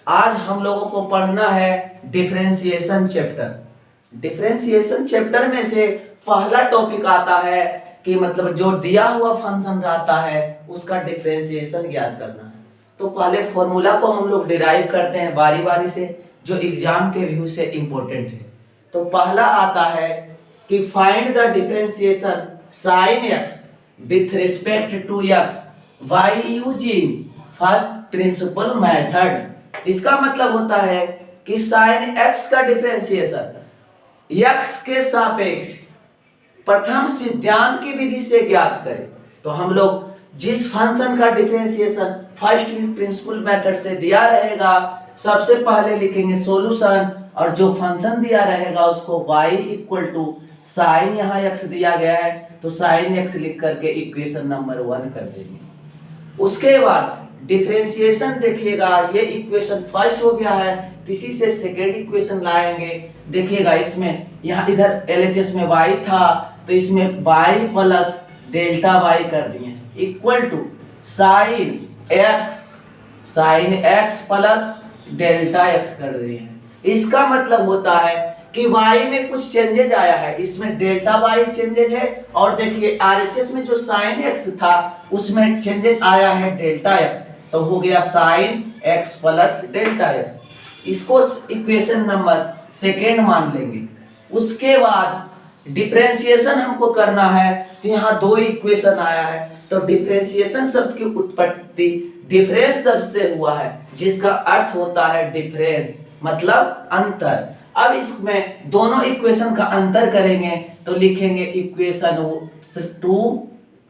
आज हम लोगों को पढ़ना है डिफरेंशिएशन चैप्टर। डिफरेंशिएशन चैप्टर में से पहला टॉपिक आता है कि मतलब जो दिया हुआ फंक्शन रहता है उसका डिफरेंशिएशन ज्ञात करना है। तो पहले फॉर्मूला को हम लोग डिराइव करते हैं बारी बारी से, जो एग्जाम के व्यू से इंपॉर्टेंट है। तो पहला आता है कि find the differentiation sine x with respect to x by using first principle method. इसका मतलब होता है कि साइन एक्स का डिफरेंशिएशन एक्स के सापेक्ष प्रथम सिद्धांत की विधि से ज्ञात करें। तो हम लोग जिस फंक्शन का डिफरेंशिएशन फर्स्ट प्रिंसिपल मेथड से दिया रहेगा, सबसे पहले लिखेंगे सॉल्यूशन, और जो फंक्शन दिया रहेगा उसको y इक्वल टू साइन, यहाँ x दिया गया है तो साइन x लिख करके इक्वेशन नंबर 1 कर देंगे। उसके बाद डिफरेंशिएशन देखिएगा, ये इक्वेशन फर्स्ट हो गया है, इसी से सेकेंड इक्वेशन लाएंगे। देखिएगा इसमें यहाँ इधर एलएचएस में y था तो इसमें y प्लस डेल्टा y कर दिए equal to sine x plus delta x कर दिए। इसका मतलब होता है कि y में कुछ चेंजेज आया है, इसमें डेल्टा y चेंजेज है, और देखिए आरएचएस में जो साइन x था उसमें चेंजेज आया है डेल्टा x, तो हो गया sine x plus delta x। इसको इक्वेशन नंबर सेकेंड मान लेंगे। उसके बाद डिफरेंशिएशन हमको करना है, तो यहाँ दो इक्वेशन आया है, तो डिफरेंशिएशन शब्द की उत्पत्ति डिफरेंस शब्द से हुआ है, जिसका अर्थ होता है डिफरेंस मतलब अंतर। अब इसमें दोनों इक्वेशन का अंतर करेंगे तो लिखेंगे इक्वेशन 2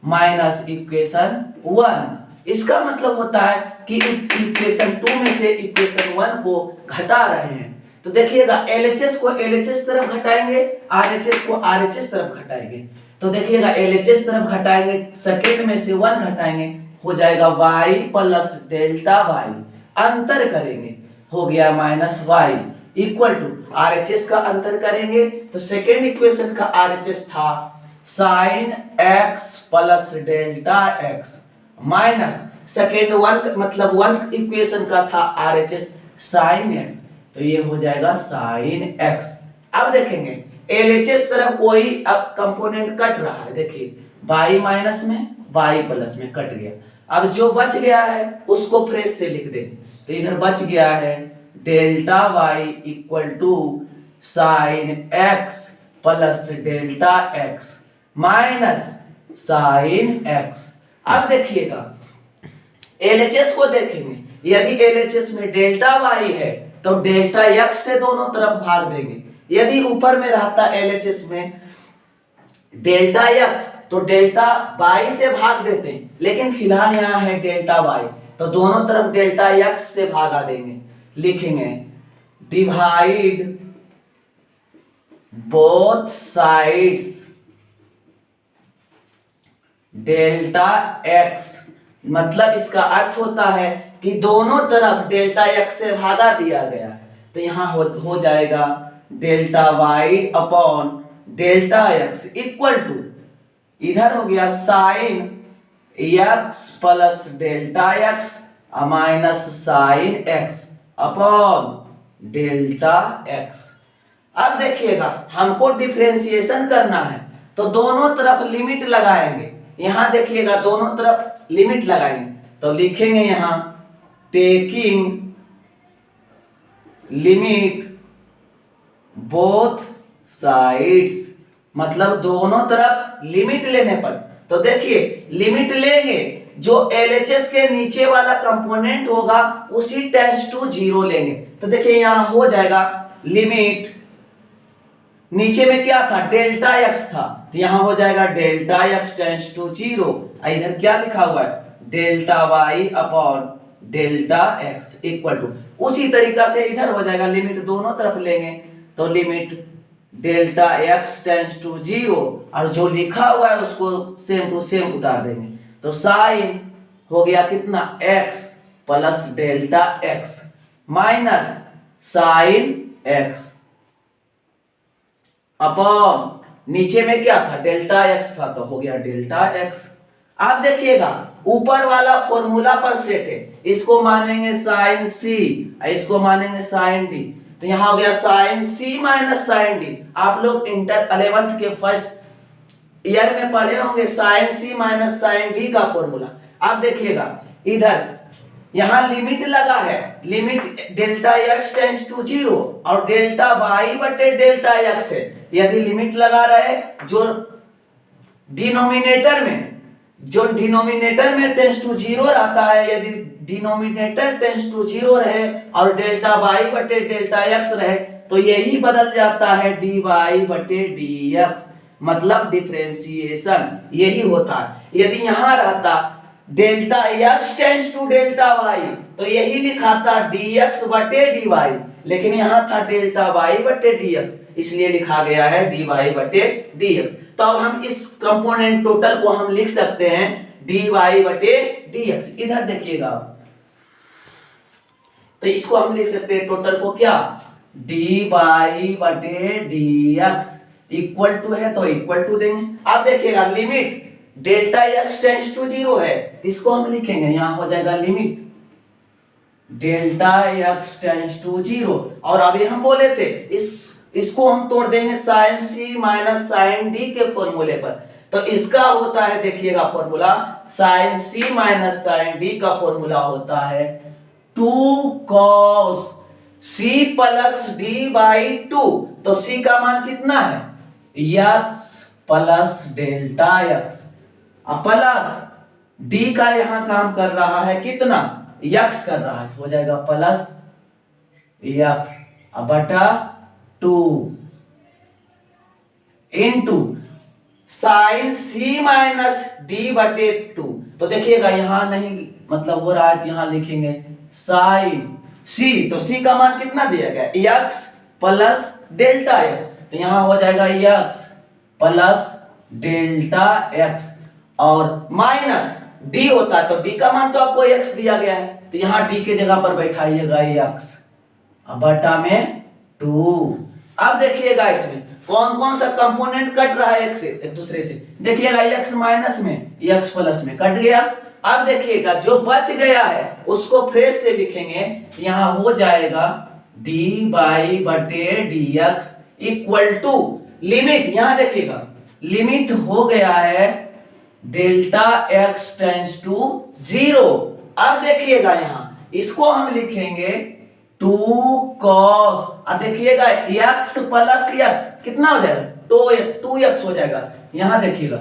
माइनस इक्वेशन 1। इसका मतलब होता है कि इक्वेशन 2 में से इक्वेशन 1 को घटा रहे हैं। तो देखिएगा एलएचएस को एलएचएस तरफ घटाएंगे, आरएचएस को आरएचएस तरफ घटाएंगे। तो देखिएगा एलएचएस तरफ घटाएंगे, सेकेंड में से 1 घटाएंगे, हो जाएगा y प्लस डेल्टा y, अंतर करेंगे हो गया minus y equal to RHS का अंतर करेंगे तो सेकेंड इक्वेशन का आरएचएस था sine x plus delta x minus second one मतलब वन इक्वेशन का था आरएचएस साइन x, तो ये हो जाएगा साइन x। अब देखेंगे एलएचएस तरफ कोई अब कंपोनेंट कट रहा है, देखिए y माइनस में y प्लस में कट गया। अब जो बच गया है उसको फ्रेश से लिख देंगे, तो इधर बच गया है delta y equal to sine x plus delta x minus sine x। अब देखिएगा एलएचएस को देखेंगे, यदि एलएचएस में डेल्टा y है तो डेल्टा x से दोनों तरफ भाग देंगे। यदि ऊपर में रहता एलएचएस में डेल्टा x तो डेल्टा y से भाग देते हैं, लेकिन फिलहाल यहाँ है डेल्टा y तो दोनों तरफ डेल्टा x से भागा देंगे। लिखेंगे divide both sides delta x, मतलब इसका अर्थ होता है कि दोनों तरफ डेल्टा x से भागा दिया गया है, तो यहाँ हो जाएगा delta y upon delta x equal to इधर हो गया sine x plus delta x minus sine x upon delta x। अब देखिएगा हमको डिफरेंशिएशन करना है तो दोनों तरफ लिमिट लगाएंगे। यहाँ देखिएगा दोनों तरफ लिमिट लगाएंगे तो लिखेंगे यहाँ टेकिंग लिमिट बोथ साइड्स, मतलब दोनों तरफ लिमिट लेने पर। तो देखिए लिमिट लेंगे, जो एलएचएस के नीचे वाला कंपोनेंट होगा उसी टेंड्स टू 0 लेंगे। तो देखिए यहाँ हो जाएगा लिमिट, नीचे में क्या था डेल्टा x था, तो यहाँ हो जाएगा डेल्टा x टेंड्स टू 0, इधर क्या लिखा हुआ है delta y upon delta x equal to, उसी तरीका से इधर हो जाएगा लिमिट दोनों तरफ लेंगे तो limit delta x tends to 0, और जो लिखा हुआ है उसको सेम टू सेम उतार देंगे। तो साइन हो गया कितना x plus delta x minus sine x upon नीचे में क्या था डेल्टा x था, तो हो गया डेल्टा x। आप देखिएगा ऊपर वाला फॉर्मूला पर सेट है, इसको मानेंगे साइन सी, इसको मानेंगे साइन डी, तो यहां हो गया sign C minus sine D. आप लोग इंटर 11th के फर्स्ट ईयर में पढ़े होंगे sine C minus sine D का फॉर्मूला। आप देखिएगा इधर यहां लिमिट लगा है, limit delta x tends to 0 और डेल्टा वाई बटे डेल्टा एक्स है। यदि लिमिट लगा रहे जो डिनोमिनेटर में टेंड्स टू 0 रहता है, यदि डिनोमिनेटर टेंड्स टू 0 रहे और डेल्टा वाई बटे डेल्टा एक्स रहे तो यही बदल जाता है डी वाई बटे डी एक्स, मतलब डिफरेंशिएशन यही होता है। यदि यहां रहता delta x tends to delta y तो यही लिखा था डी एक्स बटे डी वाई, लेकिन यहां था डेल्टा वाई बटे डी एक्स, इसलिए लिखा गया है डी वाई बटे डी एक्स। तो अब हम इस कंपोनेंट टोटल को हम लिख सकते हैं डी वाई बटे डी एक्स। इधर देखिएगा, तो इसको हम लिख सकते हैं टोटल को क्या, डी वाई बटे डी एक्स इक्वल टू है तो इक्वल टू देंगे। अब देखिएगा limit delta x tends to 0 है, इसको हम लिखेंगे यहां हो जाएगा limit delta x tends to 0, और अभी हम बोले थे इसको हम तोड़ देंगे sine C minus sine D के फॉर्मूले पर। तो इसका होता है देखिएगा formula, sine C minus sine D का फॉर्मूला होता है 2 cos C plus D by 2। तो सी का मान कितना है, x plus delta x, plus D का यहां काम कर रहा है कितना, एक्स कर रहा है, तो हो जाएगा प्लस एक्स बटा 2 into sine C minus D बटे 2। तो देखिएगा यहां नहीं मतलब हो रहा है, यहां लिखेंगे साइन सी, तो सी का मान कितना दिया गया, एक्स प्लस डेल्टा एक्स, तो यहां हो जाएगा एक्स प्लस डेल्टा एक्स और माइनस डी होता है, तो डी का मान तो आपको एक्स दिया गया है, तो यहां डी के जगह पर बैठाइएगा एक्स बटा में 2। अब देखिएगा इसमें कौन कौन सा कंपोनेंट कट रहा है एक दूसरे से, देखिएगा एक्स माइनस में एक्स प्लस में कट गया। अब देखिएगा जो बच गया है उसको फ्रेश से लिखेंगे, यहां हो जाएगा डी बाई बटे d x equal to limit, यहां देखिएगा लिमिट हो गया है डेल्टा एक्स टेंड्स टू 0। अब देखिएगा यहां इसको हम लिखेंगे 2 cos, अब देखिएगा x प्लस x कितना हो जाएगा, 2x हो जाएगा, यहां देखिएगा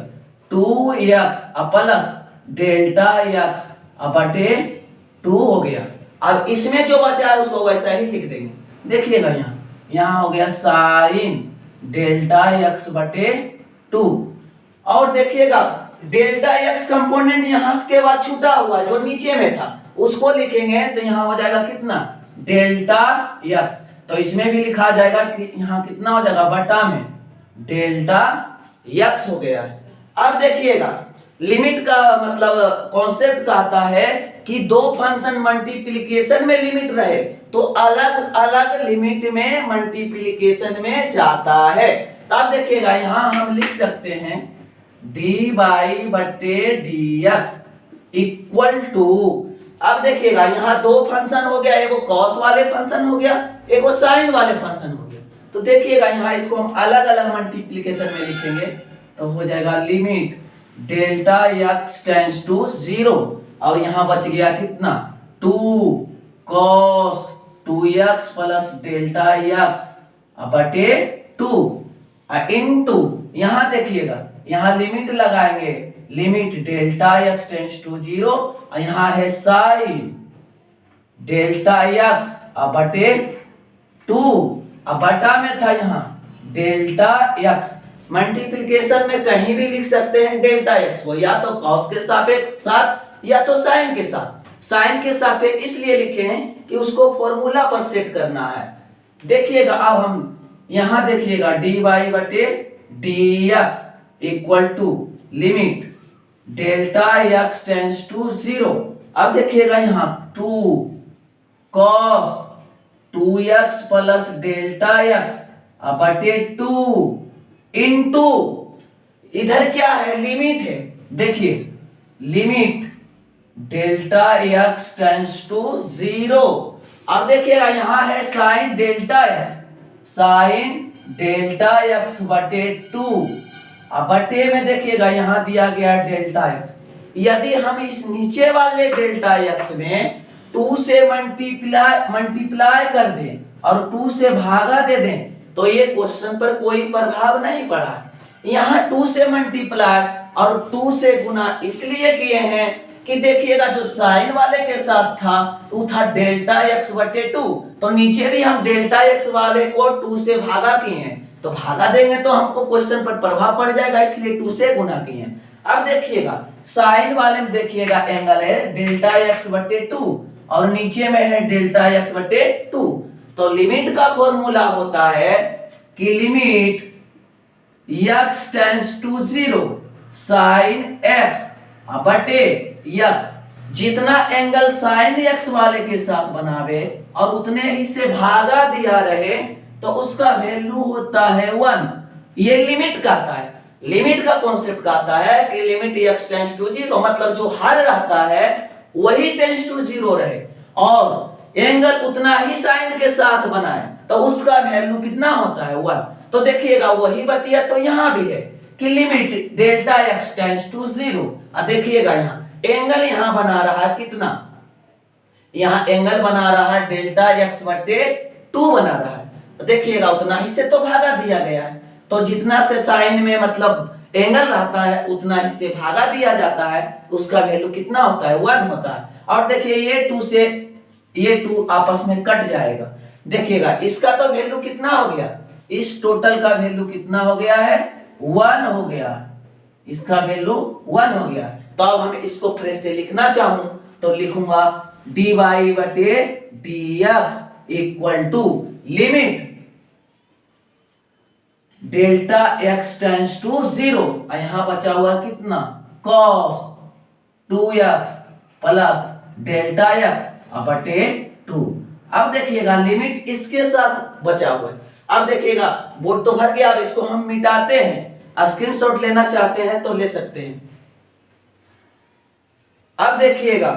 2x प्लस डेल्टा x बटे 2 हो गया। अब इसमें जो बचा है उसको वैसा ही लिख देंगे, देखिएगा यहां हो गया साइन डेल्टा x बटे 2, और देखिएगा डेल्टा x कंपोनेंट यहां के बाद छूटा हुआ जो नीचे में था उसको लिखेंगे, तो यहां हो जाएगा कितना डेल्टा एक्स, तो इसमें भी लिखा जाएगा कि यहां कितना हो जाएगा बटा में डेल्टा एक्स हो गया है। अब देखिएगा लिमिट का मतलब कॉन्सेप्ट कहता है कि दो फंक्शन मल्टीप्लिकेशन में लिमिट रहे तो अलग अलग लिमिट में मल्टीप्लिकेशन में जाता है। तब देखिएगा यहां हम लिख सकते हैं डी बाई बटे डी एक्स इक्वल टू, अब देखिएगा यहाँ दो फंक्शन हो गया, एगो कॉस वाले फंक्शन हो गया, एगो साइन वाले फंक्शन हो गया। तो देखिएगा यहाँ इसको हम अलग अलग मल्टीप्लिकेशन में लिखेंगे, तो हो जाएगा limit delta x tends to 0, और यहाँ बच गया कितना 2 cos 2x plus delta x बटे 2 इनटू, यहाँ देखिएगा यहाँ लिमिट लगाएंगे, limit delta x tends to 0, और यहाँ है साइन डेल्टा एक्स बटे 2, अब बटा में था यहाँ डेल्टा एक्स, मल्टीप्लिकेशन में कहीं भी लिख सकते हैं डेल्टा एक्स को, या तो कॉस के साथ या तो साइन के साथ। साइन के साथ इसलिए लिखे हैं कि उसको फॉर्मूला पर सेट करना है। देखिएगा अब हम यहाँ देखिएगा डी वाई बटे d x equal to limit delta x tends to 0। अब देखिएगा यहाँ 2 cos 2x plus delta x बटे 2 इंटू, इधर क्या है लिमिट है, देखिए limit delta x tends to 0। अब देखिएगा यहाँ है sine delta x, sine delta x बटे 2। अब बटे में देखिएगा यहाँ दिया गया डेल्टा एक्स। यदि हम इस नीचे वाले डेल्टा एक्स में 2 से मल्टीप्लाई कर दें और 2 से भागा दे दें तो ये क्वेश्चन पर कोई प्रभाव नहीं पड़ा। यहाँ 2 से मल्टीप्लाई और 2 से गुना इसलिए किए हैं कि देखिएगा जो साइन वाले के साथ था वो था डेल्टा एक्स बटे 2, तो नीचे भी हम डेल्टा एक्स वाले को 2 से भागा किए हैं, तो भागा देंगे तो हमको क्वेश्चन पर प्रभाव पड़ जाएगा, इसलिए 2 से गुना किए हैं। अब देखिएगा साइन वाले में देखिएगा एंगल है डेल्टा एक्स बटे 2 और नीचे में है डेल्टा एक्स बटे 2, तो लिमिट का फॉर्मूला होता है कि limit x tends to 0 sine x बटे x, जितना एंगल साइन x वाले के साथ बनावे और उतने ही से भागा दिया रहे तो उसका वैल्यू होता है 1। ये लिमिट कहता है, लिमिट का कॉन्सेप्ट कहता है कि लिमिट x टेंड्स टू 0, मतलब जो हर रहता है वही टेंड्स टू 0 रहे और एंगल उतना ही साइन के साथ बनाए तो उसका वैल्यू कितना होता है 1। तो देखिएगा वही बतिया तो यहाँ भी है कि limit delta x tends to 0। अब देखिएगा यहाँ एंगल यहाँ बना रहा है कितना, यहाँ एंगल बना रहा है डेल्टा एक्स बटे 2 बना रहा है, तो देखिएगा उतना ही से तो भागा दिया गया है, तो जितना से साइन में मतलब एंगल रहता है उतना ही से भागा दिया जाता है, उसका वैल्यू कितना होता है 1 होता है। और देखिए ये 2 से ये 2 आपस में कट जाएगा, देखिएगा इसका तो वैल्यू कितना हो गया, इस टोटल का वैल्यू कितना हो गया है 1 हो गया, इसका वैल्यू 1 हो गया। तो अब हम इसको फिर से लिखना चाहूं तो लिखूंगा dy बटे dx equal to limit delta x tends to 0, यहां बचा हुआ कितना cos 2x plus delta x बटे 2। अब देखिएगा लिमिट इसके साथ बचा हुआ है। अब देखिएगा बोर्ड तो भर गया, अब इसको हम मिटाते हैं, स्क्रीनशॉट लेना चाहते हैं तो ले सकते हैं। अब देखिएगा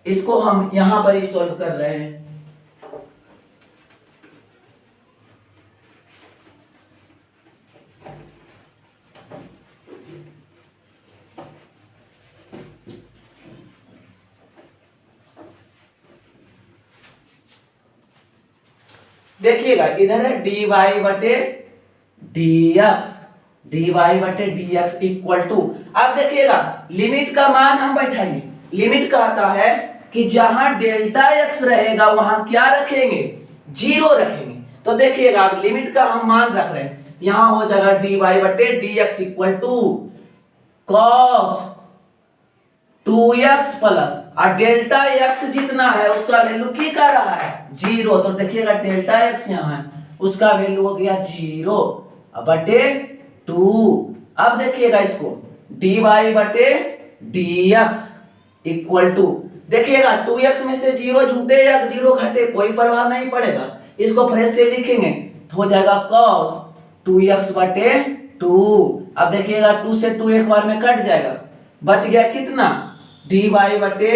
इसको हम यहां पर ही सॉल्व कर रहे हैं। देखिएगा इधर है dy बटे dx इक्वल टू, अब देखिएगा लिमिट का मान हम बैठाएंगे। लिमिट कहता है कि जहां डेल्टा x रहेगा वहां क्या रखेंगे 0 रखेंगे, तो देखिएगा अब लिमिट का हम मान रख रहे हैं, यहां हो जाएगा dy बटे dx equal to cos 2x plus और डेल्टा x जितना है उसका वैल्यू की कर रहा है 0, तो देखिएगा डेल्टा x यहाँ है उसका वैल्यू हो गया 0 बटे 2। अब देखिएगा इसको dy बटे dx इक्वल टू, देखिएगा 2x में से 0 जुटे या 0 घटे कोई प्रभाव नहीं पड़ेगा, इसको फिर से लिखेंगे तो हो जाएगा cos 2x बटे 2। अब देखिएगा 2 से 2 एक बार में कट जाएगा, बच गया कितना dy बटे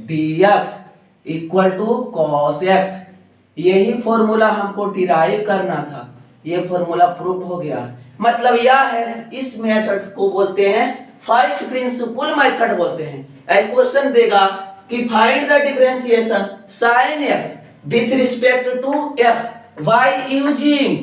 dx equal to cos x। यही फॉर्मूला हमको डिराइव करना था, ये फॉर्मूला प्रूफ हो गया। मतलब यह है, इस मेथड को बोलते हैं फर्स्ट प्रिंसिपल मेथड बोलते हैं। ऐसा क्वेश्चन देगा कि find the differentiation sin x with respect to x by using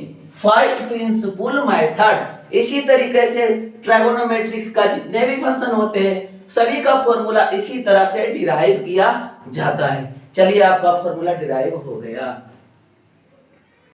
first principle method. इसी तरीके से ट्राइगोनोमेट्रिक्स का जितने भी फंक्शन होते हैं सभी का फॉर्मूला इसी तरह से डिराइव किया जाता है। चलिए आपका फॉर्मूला डिराइव हो गया।